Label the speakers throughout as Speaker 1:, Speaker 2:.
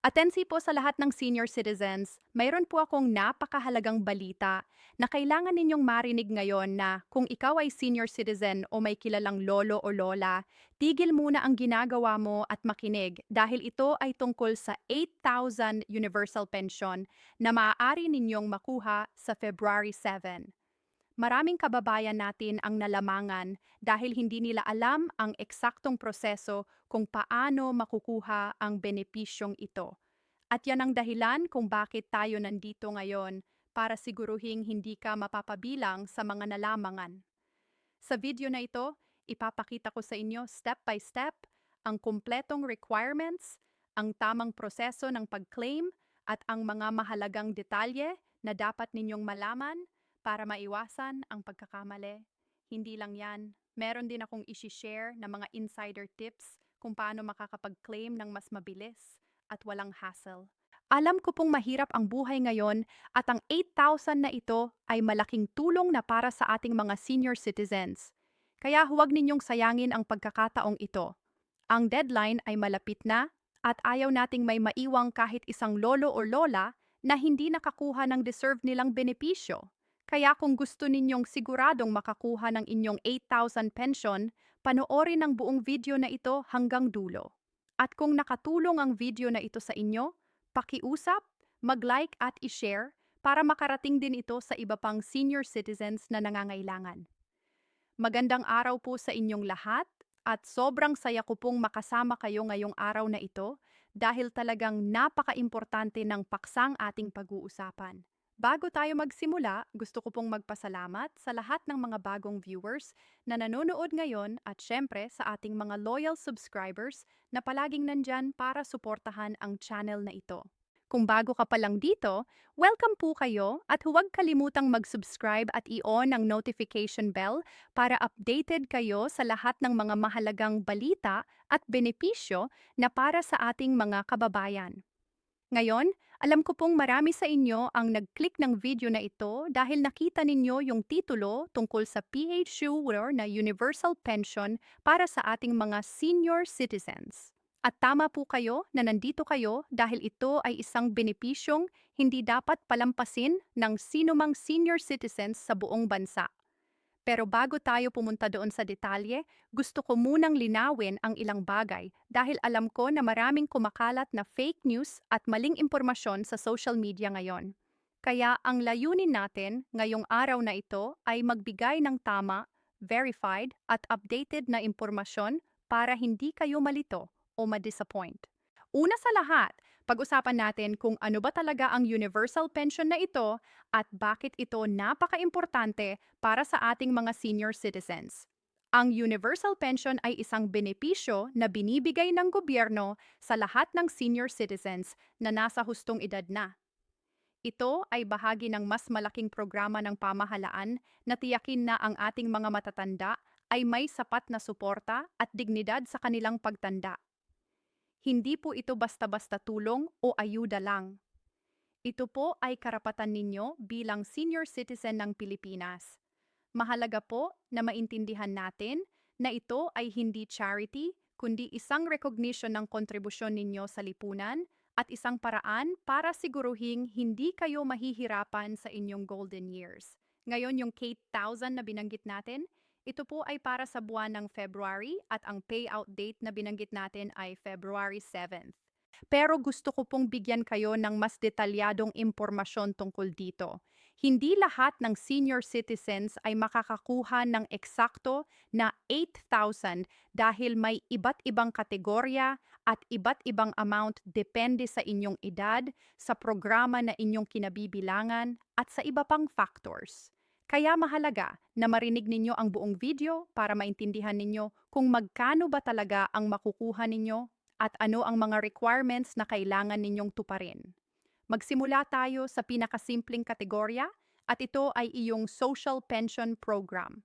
Speaker 1: Atensi po sa lahat ng senior citizens, mayroon po akong napakahalagang balita na kailangan ninyong marinig ngayon na kung ikaw ay senior citizen o may kilalang lolo o lola, tigil muna ang ginagawa mo at makinig dahil ito ay tungkol sa 8,000 universal pension na maaari ninyong makuha sa February 7. Maraming kababayan natin ang nalamangan dahil hindi nila alam ang eksaktong proseso kung paano makukuha ang benepisyong ito. At yan ang dahilan kung bakit tayo nandito ngayon para siguruhing hindi ka mapapabilang sa mga nalamangan. Sa video na ito, ipapakita ko sa inyo step by step ang kumpletong requirements, ang tamang proseso ng pag-claim at ang mga mahalagang detalye na dapat ninyong malaman para maiwasan ang pagkakamali. Hindi lang yan, meron din akong isi-share na mga insider tips kung paano makakapag-claim ng mas mabilis at walang hassle. Alam ko pong mahirap ang buhay ngayon at ang 8,000 na ito ay malaking tulong na para sa ating mga senior citizens. Kaya huwag ninyong sayangin ang pagkakataong ito. Ang deadline ay malapit na at ayaw nating may maiwang kahit isang lolo o lola na hindi nakakuha ng deserve nilang benepisyo. Kaya kung gusto ninyong siguradong makakuha ng inyong 8,000 pension, panoorin ang buong video na ito hanggang dulo. At kung nakatulong ang video na ito sa inyo, pakiusap, mag-like at i-share para makarating din ito sa iba pang senior citizens na nangangailangan. Magandang araw po sa inyong lahat at sobrang saya ko pong makasama kayo ngayong araw na ito dahil talagang napaka-importante ng paksang ating pag-uusapan. Bago tayo magsimula, gusto ko pong magpasalamat sa lahat ng mga bagong viewers na nanonood ngayon at syempre sa ating mga loyal subscribers na palaging nandyan para suportahan ang channel na ito. Kung bago ka pa lang dito, welcome po kayo at huwag kalimutang mag-subscribe at i-on ang notification bell para updated kayo sa lahat ng mga mahalagang balita at benepisyo na para sa ating mga kababayan. Ngayon, alam ko pong marami sa inyo ang nag-click ng video na ito dahil nakita ninyo yung titulo tungkol sa PHU na Universal Pension para sa ating mga senior citizens. At tama po kayo na nandito kayo dahil ito ay isang benepisyong hindi dapat palampasin ng sinumang senior citizens sa buong bansa. Pero bago tayo pumunta doon sa detalye, gusto ko munang linawin ang ilang bagay dahil alam ko na maraming kumakalat na fake news at maling impormasyon sa social media ngayon. Kaya ang layunin natin ngayong araw na ito ay magbigay ng tama, verified at updated na impormasyon para hindi kayo malito o ma-disappoint. Una sa lahat, pag-usapan natin kung ano ba talaga ang universal pension na ito at bakit ito napaka-importante para sa ating mga senior citizens. Ang universal pension ay isang benepisyo na binibigay ng gobyerno sa lahat ng senior citizens na nasa hustong edad na. Ito ay bahagi ng mas malaking programa ng pamahalaan na tiyakin na ang ating mga matatanda ay may sapat na suporta at dignidad sa kanilang pagtanda. Hindi po ito basta-basta tulong o ayuda lang. Ito po ay karapatan ninyo bilang senior citizen ng Pilipinas. Mahalaga po na maintindihan natin na ito ay hindi charity, kundi isang recognition ng kontribusyon ninyo sa lipunan at isang paraan para siguruhing hindi kayo mahihirapan sa inyong golden years. Ngayon yung K-1000 na binanggit natin, ito po ay para sa buwan ng February at ang payout date na binanggit natin ay February 7th. Pero gusto ko pong bigyan kayo ng mas detalyadong impormasyon tungkol dito. Hindi lahat ng senior citizens ay makakakuha ng eksakto na 8,000 dahil may iba't ibang kategorya at iba't ibang amount depende sa inyong edad, sa programa na inyong kinabibilangan at sa iba pang factors. Kaya mahalaga na marinig ninyo ang buong video para maintindihan ninyo kung magkano ba talaga ang makukuha ninyo at ano ang mga requirements na kailangan ninyong tuparin. Magsimula tayo sa pinakasimpleng kategorya at ito ay iyong Social Pension Program.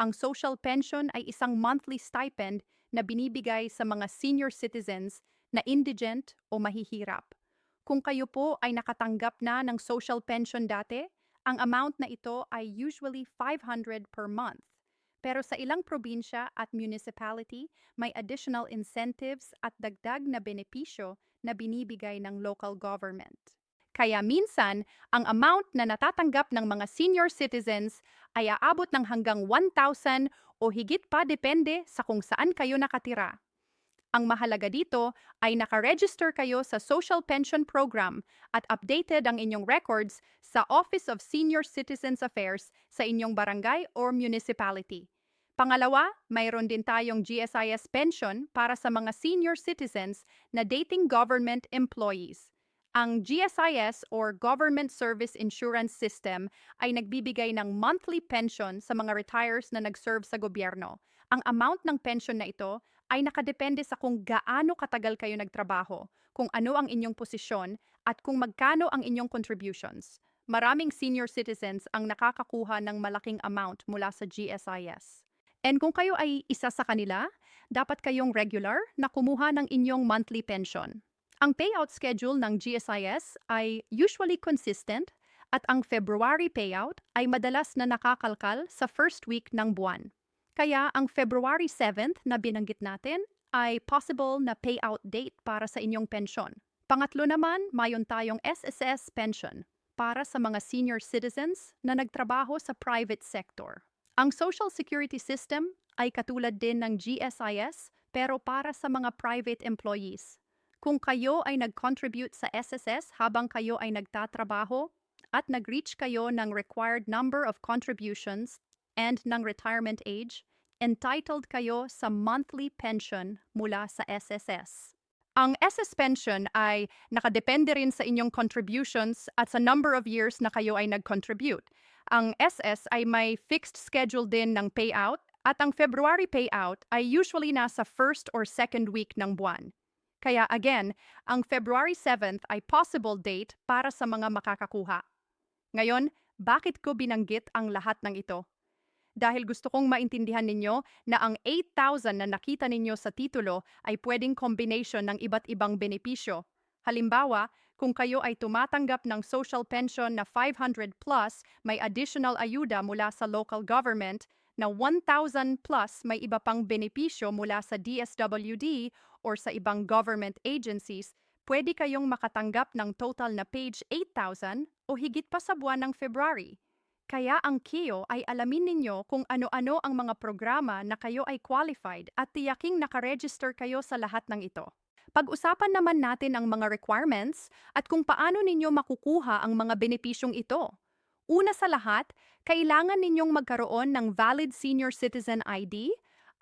Speaker 1: Ang social pension ay isang monthly stipend na binibigay sa mga senior citizens na indigent o mahihirap. Kung kayo po ay nakatanggap na ng social pension dati, ang amount na ito ay usually 500 per month. Pero sa ilang probinsya at municipality, may additional incentives at dagdag na benepisyo na binibigay ng local government. Kaya minsan, ang amount na natatanggap ng mga senior citizens ay aabot ng hanggang 1,000 o higit pa depende sa kung saan kayo nakatira. Ang mahalaga dito ay nakaregister kayo sa Social Pension Program at updated ang inyong records sa Office of Senior Citizens Affairs sa inyong barangay or municipality. Pangalawa, mayroon din tayong GSIS pension para sa mga senior citizens na dating government employees. Ang GSIS or Government Service Insurance System ay nagbibigay ng monthly pension sa mga retires na nag-serve sa gobyerno. Ang amount ng pension na ito ay nakadepende sa kung gaano katagal kayo nagtrabaho, kung ano ang inyong posisyon, at kung magkano ang inyong contributions. Maraming senior citizens ang nakakakuha ng malaking amount mula sa GSIS. And kung kayo ay isa sa kanila, dapat kayong regular na kumuha ng inyong monthly pension. Ang payout schedule ng GSIS ay usually consistent at ang February payout ay madalas na nakakalkal sa first week ng buwan. Kaya ang February 7th na binanggit natin ay possible na payout date para sa inyong pensyon. Pangatlo naman, mayon tayong SSS pension para sa mga senior citizens na nagtrabaho sa private sector. Ang Social Security System ay katulad din ng GSIS pero para sa mga private employees. Kung kayo ay nag-contribute sa SSS habang kayo ay nagtatrabaho at nag-reach kayo ng required number of contributions and ng retirement age, entitled kayo sa monthly pension mula sa SSS. Ang SS pension ay nakadepende rin sa inyong contributions at sa number of years na kayo ay nag-contribute. Ang SS ay may fixed schedule din ng payout at ang February payout ay usually nasa first or second week ng buwan. Kaya again, ang February 7th ay possible date para sa mga makakakuha. Ngayon, bakit ko binanggit ang lahat ng ito? Dahil gusto kong maintindihan ninyo na ang 8,000 na nakita ninyo sa titulo ay pwedeng combination ng iba't ibang benepisyo. Halimbawa, kung kayo ay tumatanggap ng social pension na 500 plus, may additional ayuda mula sa local government, na 1,000 plus may iba pang benepisyo mula sa DSWD or sa ibang government agencies, pwede kayong makatanggap ng total na page 8,000 o higit pa sa buwan ng February. Kaya ang KIO ay alamin ninyo kung ano-ano ang mga programa na kayo ay qualified at tiyaking nakaregister kayo sa lahat ng ito. Pag-usapan naman natin ang mga requirements at kung paano ninyo makukuha ang mga benepisyong ito. Una sa lahat, kailangan ninyong magkaroon ng valid senior citizen ID.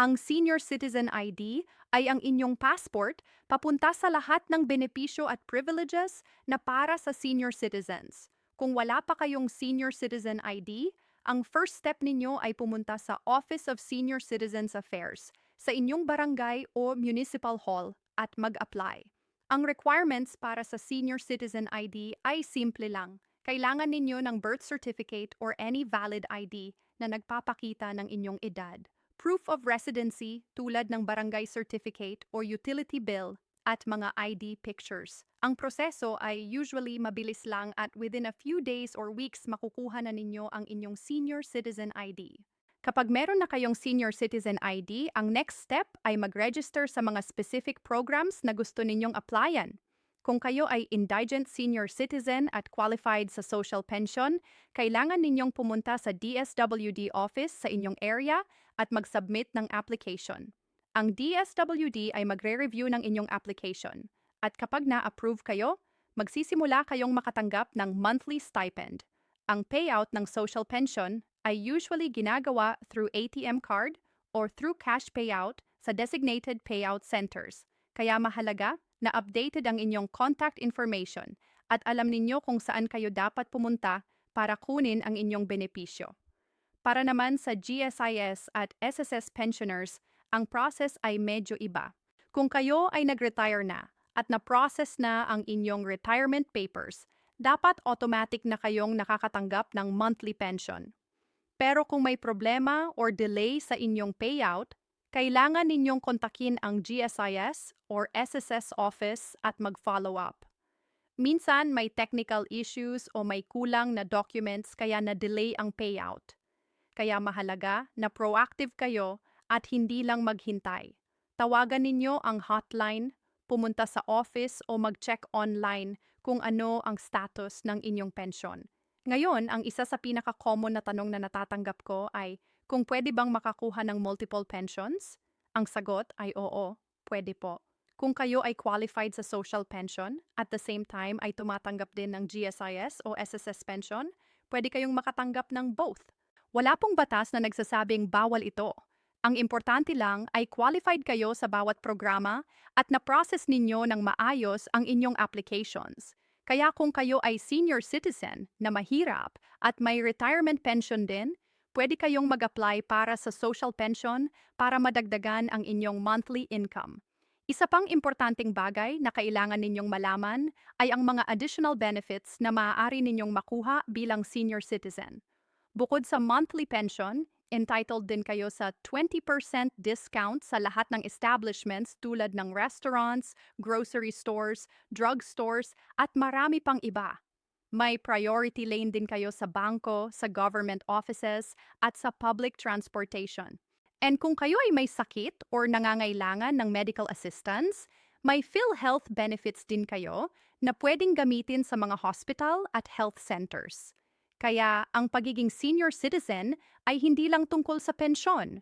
Speaker 1: Ang senior citizen ID ay ang inyong passport papunta sa lahat ng benepisyo at privileges na para sa senior citizens. Kung wala pa kayong senior citizen ID, ang first step ninyo ay pumunta sa Office of Senior Citizens Affairs sa inyong barangay o municipal hall at mag-apply. Ang requirements para sa senior citizen ID ay simple lang. Kailangan ninyo ng birth certificate or any valid ID na nagpapakita ng inyong edad. Proof of residency tulad ng barangay certificate or utility bill at mga ID pictures. Ang proseso ay usually mabilis lang at within a few days or weeks makukuha na ninyo ang inyong senior citizen ID. Kapag meron na kayong senior citizen ID, ang next step ay mag-register sa mga specific programs na gusto ninyong applyan. Kung kayo ay indigent senior citizen at qualified sa social pension, kailangan ninyong pumunta sa DSWD office sa inyong area at mag-submit ng application. Ang DSWD ay magre-review ng inyong application. At kapag na-approve kayo, magsisimula kayong makatanggap ng monthly stipend. Ang payout ng social pension ay usually ginagawa through ATM card or through cash payout sa designated payout centers. Kaya mahalaga na updated ang inyong contact information at alam ninyo kung saan kayo dapat pumunta para kunin ang inyong benepisyo. Para naman sa GSIS at SSS pensioners, ang process ay medyo iba. Kung kayo ay nag-retire na at na-process na ang inyong retirement papers, dapat automatic na kayong nakakatanggap ng monthly pension. Pero kung may problema or delay sa inyong payout, kailangan ninyong kontakin ang GSIS or SSS office at mag-follow up. Minsan may technical issues o may kulang na documents kaya na-delay ang payout. Kaya mahalaga na proactive kayo at hindi lang maghintay. Tawagan ninyo ang hotline, pumunta sa office o mag-check online kung ano ang status ng inyong pensyon. Ngayon, ang isa sa pinaka-common na tanong na natatanggap ko ay kung pwede bang makakuha ng multiple pensions? Ang sagot ay oo, pwede po. Kung kayo ay qualified sa social pension, at the same time ay tumatanggap din ng GSIS o SSS pension, pwede kayong makatanggap ng both. Wala pong batas na nagsasabing bawal ito. Ang importante lang ay qualified kayo sa bawat programa at na-process ninyo ng maayos ang inyong applications. Kaya kung kayo ay senior citizen na mahirap at may retirement pension din, pwede kayong mag-apply para sa social pension para madagdagan ang inyong monthly income. Isa pang importanteng bagay na kailangan ninyong malaman ay ang mga additional benefits na maaari ninyong makuha bilang senior citizen. Bukod sa monthly pension, entitled din kayo sa 20% discount sa lahat ng establishments tulad ng restaurants, grocery stores, drugstores, at marami pang iba. May priority lane din kayo sa bangko, sa government offices, at sa public transportation. And kung kayo ay may sakit or nangangailangan ng medical assistance, may PhilHealth benefits din kayo na pwedeng gamitin sa mga hospital at health centers. Kaya ang pagiging senior citizen ay hindi lang tungkol sa pensyon.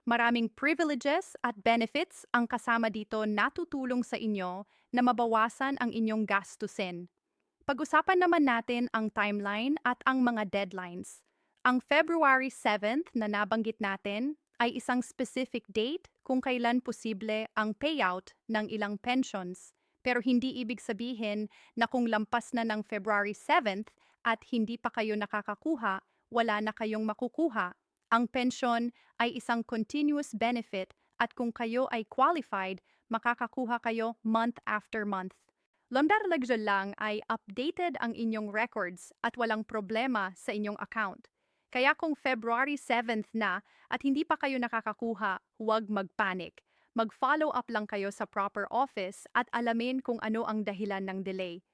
Speaker 1: Maraming privileges at benefits ang kasama dito na tutulong sa inyo na mabawasan ang inyong gastusin. Pag-usapan naman natin ang timeline at ang mga deadlines. Ang February 7th na nabanggit natin ay isang specific date kung kailan posible ang payout ng ilang pensions. Pero hindi ibig sabihin na kung lampas na ng February 7th at hindi pa kayo nakakakuha, wala na kayong makukuha. Ang pension ay isang continuous benefit at kung kayo ay qualified, makakakuha kayo month after month. Londar lagdyan lang ay updated ang inyong records at walang problema sa inyong account. Kaya kung February 7th na at hindi pa kayo nakakakuha, huwag magpanic. Mag-follow up lang kayo sa proper office at alamin kung ano ang dahilan ng delay.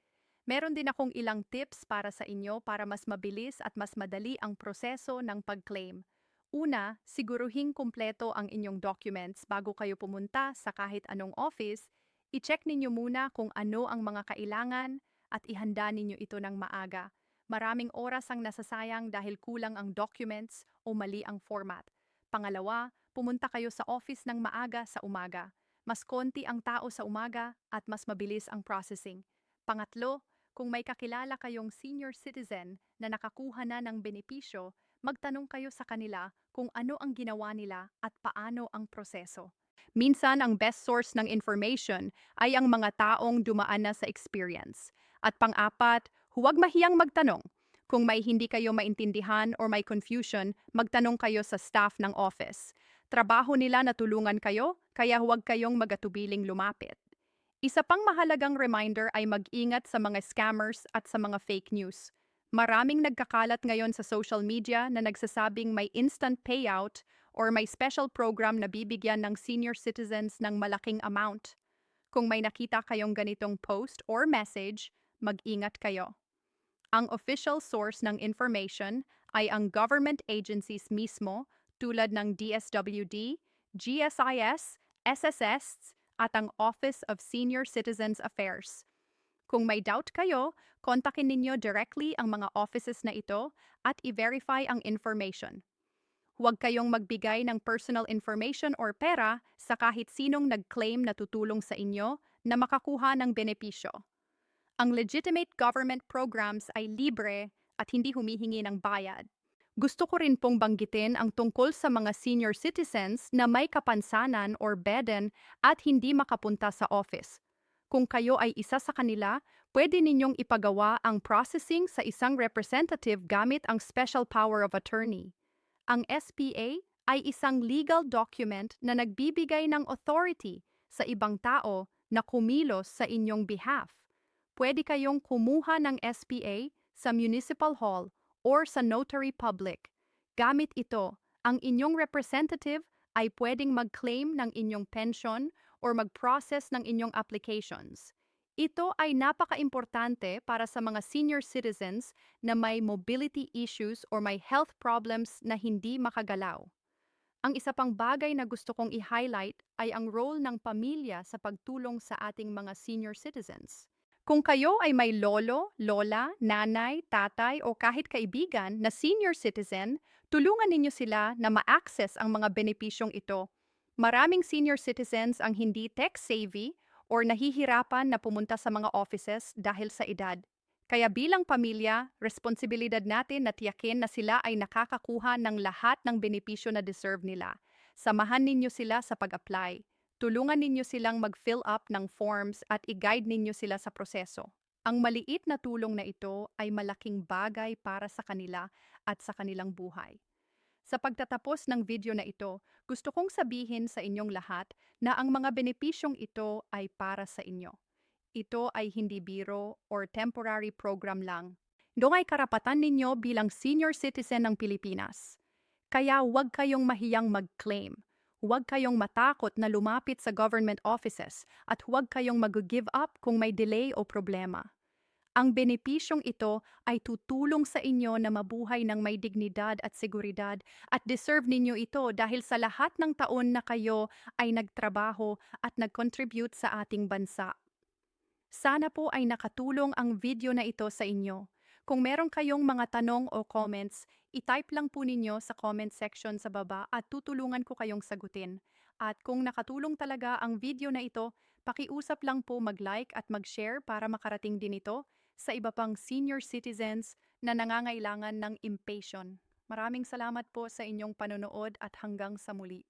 Speaker 1: Meron din akong ilang tips para sa inyo para mas mabilis at mas madali ang proseso ng pag-claim. Una, siguruhing kumpleto ang inyong documents bago kayo pumunta sa kahit anong office. I-check ninyo muna kung ano ang mga kailangan at ihanda ninyo ito ng maaga. Maraming oras ang nasasayang dahil kulang ang documents o mali ang format. Pangalawa, pumunta kayo sa office ng maaga sa umaga. Mas konti ang tao sa umaga at mas mabilis ang processing. Pangatlo, kung may kakilala kayong senior citizen na nakakuha na ng benepisyo, magtanong kayo sa kanila kung ano ang ginawa nila at paano ang proseso. Minsan ang best source ng information ay ang mga taong dumaan na sa experience. At pang-apat, huwag mahiyang magtanong. Kung may hindi kayo maintindihan or may confusion, magtanong kayo sa staff ng office. Trabaho nila na tulungan kayo, kaya huwag kayong magatubiling lumapit. Isa pang mahalagang reminder ay mag-ingat sa mga scammers at sa mga fake news. Maraming nagkakalat ngayon sa social media na nagsasabing may instant payout or may special program na bibigyan ng senior citizens ng malaking amount. Kung may nakita kayong ganitong post or message, mag-ingat kayo. Ang official source ng information ay ang government agencies mismo tulad ng DSWD, GSIS, SSS, at ang Office of Senior Citizens Affairs. Kung may doubt kayo, kontakin ninyo directly ang mga offices na ito at i-verify ang information. Huwag kayong magbigay ng personal information or pera sa kahit sinong nag-claim na tutulong sa inyo na makakuha ng benepisyo. Ang legitimate government programs ay libre at hindi humihingi ng bayad. Gusto ko rin pong banggitin ang tungkol sa mga senior citizens na may kapansanan or burden at hindi makapunta sa office. Kung kayo ay isa sa kanila, pwede ninyong ipagawa ang processing sa isang representative gamit ang Special Power of Attorney. Ang SPA ay isang legal document na nagbibigay ng authority sa ibang tao na kumilos sa inyong behalf. Pwede kayong kumuha ng SPA sa municipal hall or sa notary public. Gamit ito, ang inyong representative ay pwedeng mag-claim ng inyong pension or mag-process ng inyong applications. Ito ay napaka-importante para sa mga senior citizens na may mobility issues or may health problems na hindi makagalaw. Ang isa pang bagay na gusto kong i-highlight ay ang role ng pamilya sa pagtulong sa ating mga senior citizens. Kung kayo ay may lolo, lola, nanay, tatay o kahit kaibigan na senior citizen, tulungan ninyo sila na ma-access ang mga benepisyong ito. Maraming senior citizens ang hindi tech-savvy or nahihirapan na pumunta sa mga offices dahil sa edad. Kaya bilang pamilya, responsibilidad natin na tiyakin na sila ay nakakakuha ng lahat ng benepisyo na deserve nila. Samahan ninyo sila sa pag-apply. Tulungan ninyo silang mag-fill up ng forms at i-guide ninyo sila sa proseso. Ang maliit na tulong na ito ay malaking bagay para sa kanila at sa kanilang buhay. Sa pagtatapos ng video na ito, gusto kong sabihin sa inyong lahat na ang mga benepisyong ito ay para sa inyo. Ito ay hindi biro or temporary program lang. Ito ay karapatan ninyo bilang senior citizen ng Pilipinas. Kaya huwag kayong mahiyang mag-claim. Huwag kayong matakot na lumapit sa government offices at huwag kayong mag-give up kung may delay o problema. Ang benepisyong ito ay tutulong sa inyo na mabuhay ng may dignidad at seguridad at deserve ninyo ito dahil sa lahat ng taon na kayo ay nagtrabaho at nag-contribute sa ating bansa. Sana po ay nakatulong ang video na ito sa inyo. Kung meron kayong mga tanong o comments, i-type lang po ninyo sa comment section sa baba at tutulungan ko kayong sagutin. At kung nakatulong talaga ang video na ito, pakiusap lang po mag-like at mag-share para makarating din ito sa iba pang senior citizens na nangangailangan ng impatient. Maraming salamat po sa inyong panonood at hanggang sa muli.